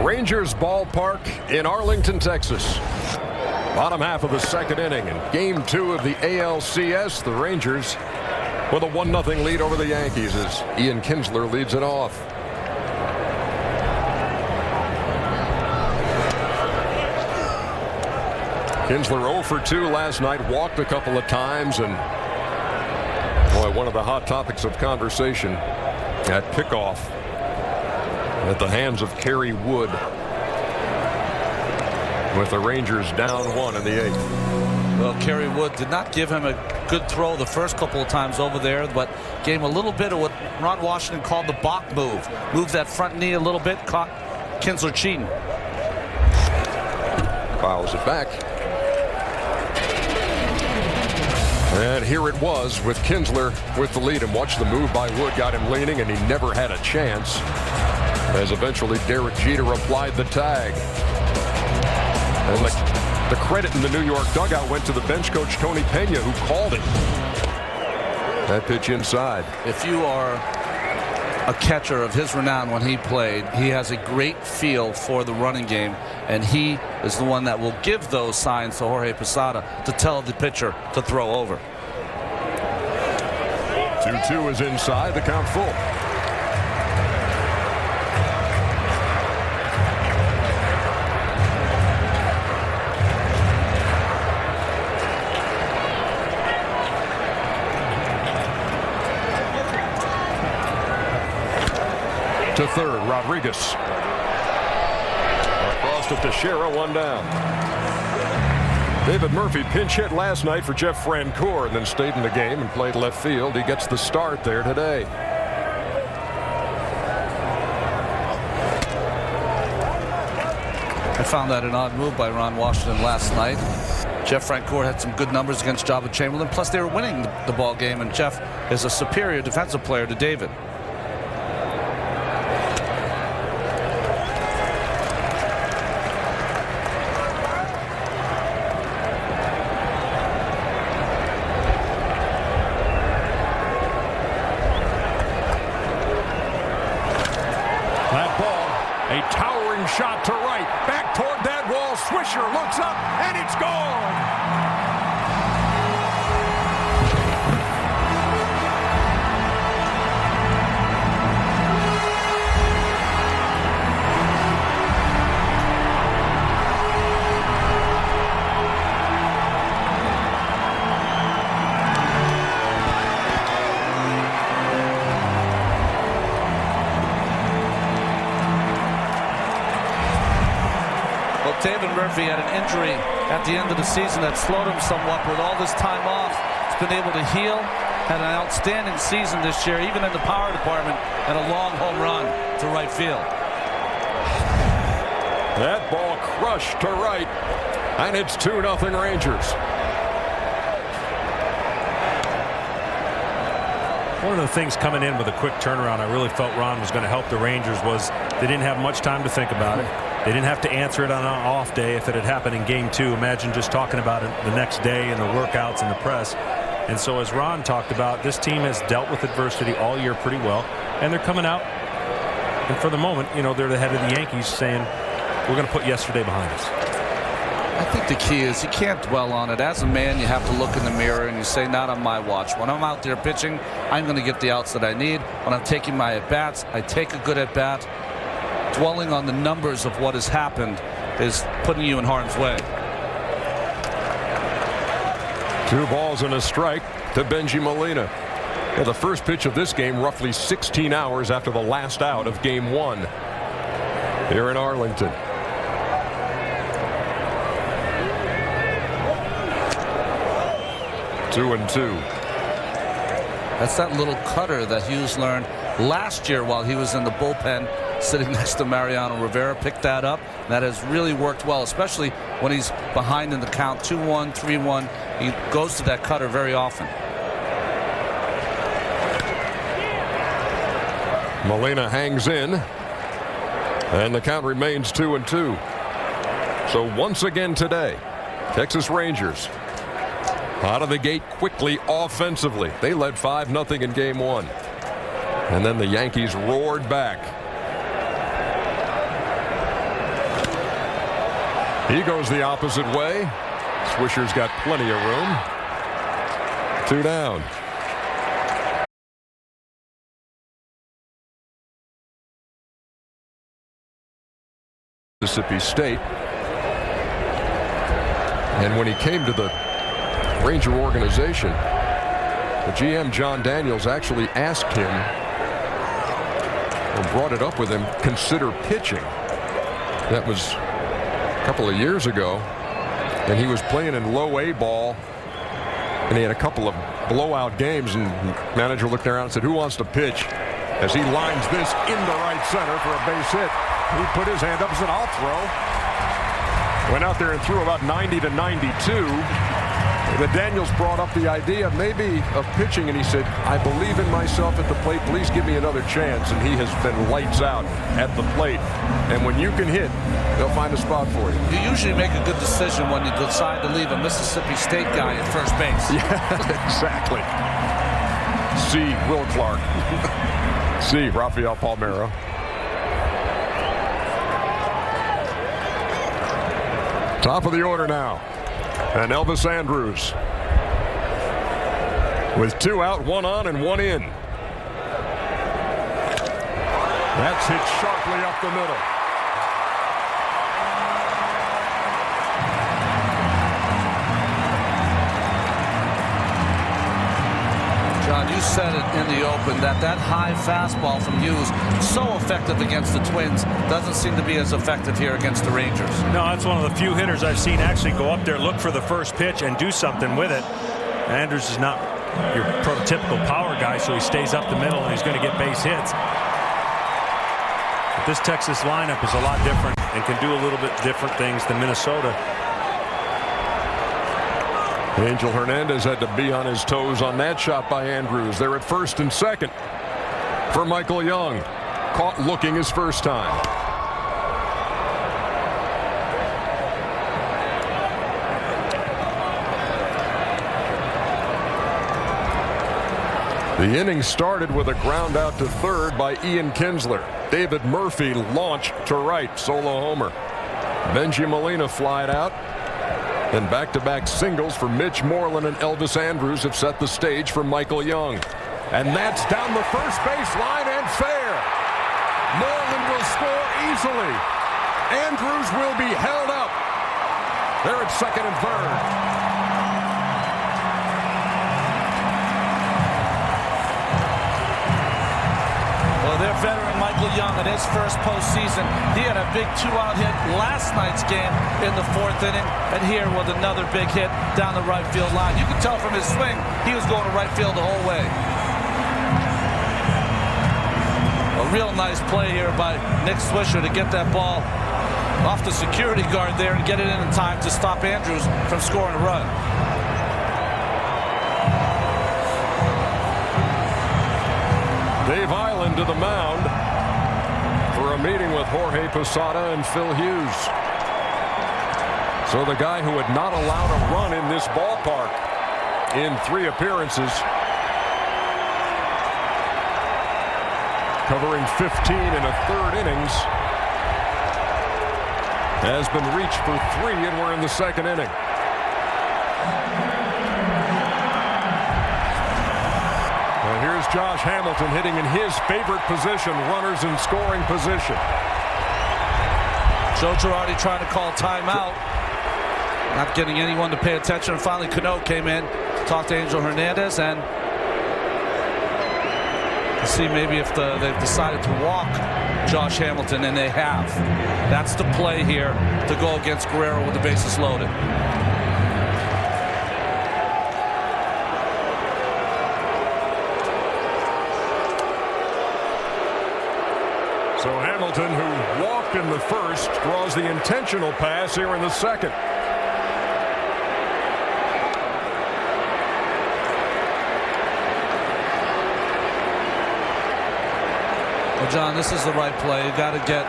Rangers ballpark in Arlington, Texas. Bottom half of the second inning, and game 2 of the ALCS. The Rangers with a 1-0 lead over the Yankees as Ian Kinsler leads it off. Kinsler 0 for 2 last night, walked a couple of times, and boy, one of the hot topics of conversation at pickoff at the hands of Kerry Wood, with the Rangers down 1 in the 8th. Well, Kerry Wood did not give him a good throw the first couple of times over there, but gave him a little bit of what Ron Washington called the Bach move. Moved that front knee a little bit, caught Kinsler cheating. Fouls it back. And here it was with Kinsler with the lead, and watch the move by Wood, got him leaning, and he never had a chance as eventually Derek Jeter applied the tag. And the credit in the New York dugout went to the bench coach Tony Pena, who called it. That pitch inside. If you are a catcher of his renown when he played, he has a great feel for the running game, and he is the one that will give those signs to Jorge Posada to tell the pitcher to throw over. 2-2 is inside, the count full. To third, Rodriguez. Across to Teixeira, 1 down. David Murphy pinch hit last night for Jeff Francoeur and then stayed in the game and played left field. He gets the start there today. I found that an odd move by Ron Washington last night. Jeff Francoeur had some good numbers against Jabba Chamberlain. Plus, they were winning the ball game, and Jeff is a superior defensive player to David. A towering shot to right, back toward that wall. Swisher looks up, and it's gone. David Murphy had an injury at the end of the season that slowed him somewhat. With all this time off, he's been able to heal. Had an outstanding season this year, even in the power department, and a long home run to right field. That ball crushed to right, and it's 2-0 Rangers. One of the things coming in with a quick turnaround, I really felt Ron was going to help the Rangers, was they didn't have much time to think about it. They didn't have to answer it on an off day if it had happened in game 2. Imagine just talking about it the next day in the workouts and the press. And so, as Ron talked about, this team has dealt with adversity all year pretty well, and they're coming out. And for the moment, you know, they're the head of the Yankees saying, we're going to put yesterday behind us. I think the key is you can't dwell on it. As a man, you have to look in the mirror and you say, not on my watch. When I'm out there pitching, I'm going to get the outs that I need. When I'm taking my at-bats, I take a good at-bat. Dwelling on the numbers of what has happened is putting you in harm's way. 2 balls and a strike to Benji Molina. Yeah, the first pitch of this game roughly 16 hours after the last out of game 1 here in Arlington. Two and two. That's that little cutter that Hughes learned last year while he was in the bullpen sitting next to Mariano Rivera. Picked that up. That has really worked well, especially when he's behind in the count 2-1, 3-1. He goes to that cutter very often. Molina hangs in, and the count remains 2-2. So once again today, Texas Rangers out of the gate quickly offensively. They led 5-0 in game 1. And then the Yankees roared back. He goes the opposite way. Swisher's got plenty of room. 2 down. Mississippi State. And when he came to the Ranger organization, the GM John Daniels actually asked him, or brought it up with him, consider pitching. That was a couple of years ago, and he was playing in low A ball, and he had a couple of blowout games, and the manager looked around and said, who wants to pitch? As he lines this into right center for a base hit. He put his hand up and said, I'll throw. Went out there and threw about 90 to 92. The Daniels brought up the idea maybe of pitching, and he said, I believe in myself at the plate. Please give me another chance. And he has been lights out at the plate. And when you can hit, they'll find a spot for you. You usually make a good decision when you decide to leave a Mississippi State guy at first base. Yeah, exactly. C. Will Clark. C. Rafael Palmeiro. Top of the order now. And Elvis Andrus with 2 out, 1 on, and 1 in. That's hit sharply up the middle. John, you said it in the open that high fastball from Hughes, so effective against the Twins, doesn't seem to be as effective here against the Rangers. No, that's one of the few hitters I've seen actually go up there, look for the first pitch, and do something with it. Andrus is not your prototypical power guy, so he stays up the middle, and he's going to get base hits. But this Texas lineup is a lot different and can do a little bit different things than Minnesota. Angel Hernandez had to be on his toes on that shot by Andrus. They're at first and second for Michael Young. Caught looking his first time. The inning started with a ground out to third by Ian Kinsler. David Murphy launched to right, solo homer. Benji Molina flied out. And back-to-back singles for Mitch Moreland and Elvis Andrus have set the stage for Michael Young. And that's down the first base line and fair. Moreland will score easily. Andrus will be held up. They're at second and third. Well, their veteran Michael Young in his first postseason, he had a big 2-out hit last night's game in the 4th inning, and here with another big hit down the right field line. You can tell from his swing he was going to right field the whole way. A real nice play here by Nick Swisher to get that ball off the security guard there and get it in time to stop Andrus from scoring a run. Dave Island to the mound for a meeting with Jorge Posada and Phil Hughes. So the guy who had not allowed a run in this ballpark in 3 appearances, covering 15 in a third innings, has been reached for 3, and we're in the second inning. Here's Josh Hamilton hitting in his favorite position, runners in scoring position. Joe Girardi trying to call timeout. Not getting anyone to pay attention. And finally, Cano came in to talk to Angel Hernandez and to see maybe if they've decided to walk Josh Hamilton, and they have. That's the play here to go against Guerrero with the bases loaded. So Hamilton, who walked in the first, draws the intentional pass here in the second. Well, John, this is the right play. You got to get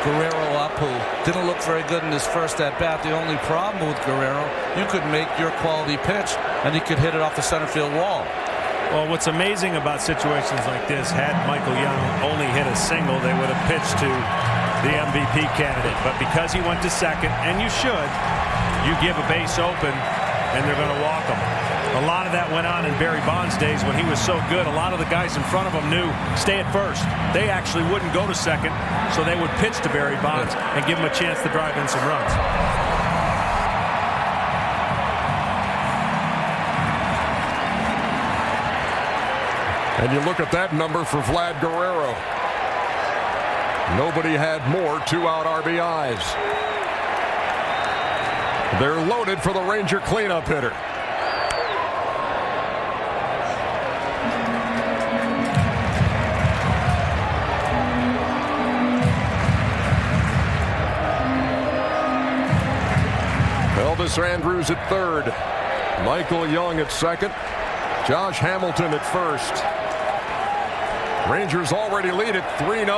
Guerrero up, who didn't look very good in his first at-bat. The only problem with Guerrero, you could make your quality pitch, and he could hit it off the center field wall. Well, what's amazing about situations like this, had Michael Young only hit a single, they would have pitched to the MVP candidate. But because he went to second, and you should, you give a base open, and they're going to walk him. A lot of that went on in Barry Bonds' days when he was so good. A lot of the guys in front of him knew, stay at first. They actually wouldn't go to second, so they would pitch to Barry Bonds and give him a chance to drive in some runs. And you look at that number for Vlad Guerrero. Nobody had more 2-out RBIs. They're loaded for the Ranger cleanup hitter. Elvis Andrus at third. Michael Young at second. Josh Hamilton at first. Rangers already lead at 3-0.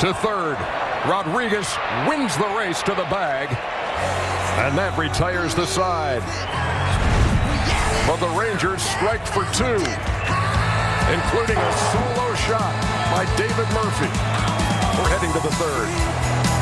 To third. Rodriguez wins the race to the bag. And that retires the side. But the Rangers strike for 2, including a solo shot by David Murphy. We're heading to the third.